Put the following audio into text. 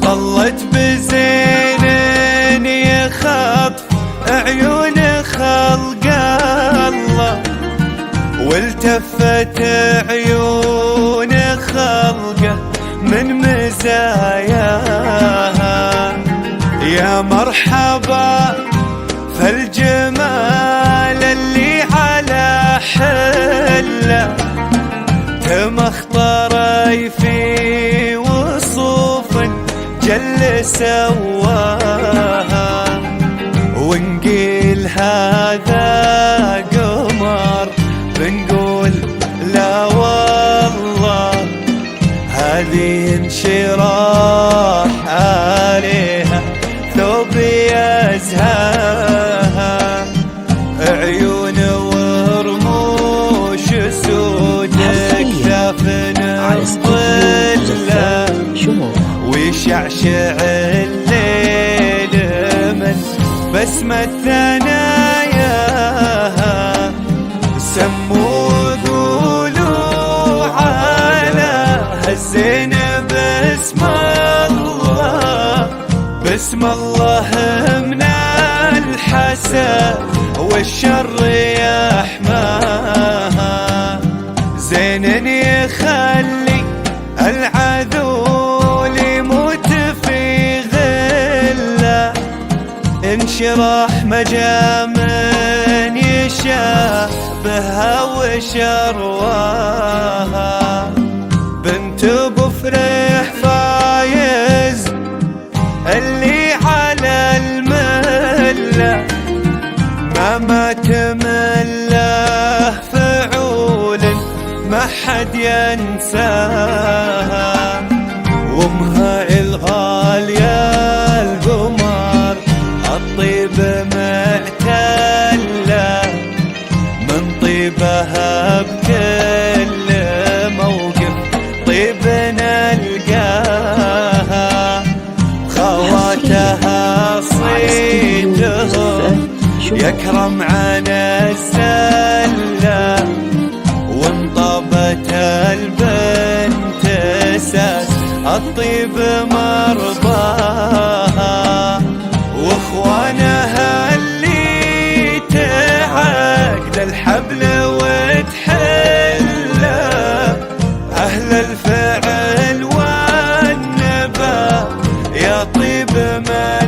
ظلت بزين يخاف عيون خلق الله، والتفت عيون خلقه من مزاياها. يا مرحبا فالجمال اللي على حله، تمخطر في وصوف جل سواها. ونقيل هذا قمر بنقول لا والله، هذه انشراح عليها ثوب يزهاها. عيون ورموش سود اكتاف ظله، ويشعشع الليل من بسمة ثناياها. سموا قولوا على هالزين باسم الله، باسم الله من الحسد والشر يحماها. زين يخلي العذول يموت في غله، انشراح مجامن يشابهها وشرواها. بنت بفرح فايز اللي على المله، ما تمله فعول ما حد ينساها. وامها الغالية القمر الطيب معتلة، من طيبها بكل موقف طيب نلقاها. خواتها صيتهم يكرم عن الزلة، وانطبت البنت اساس الطيب مرضاها. واخوانها اللي تعقد الحبل وتحله، اهل الفعل والنبا يا طيب ما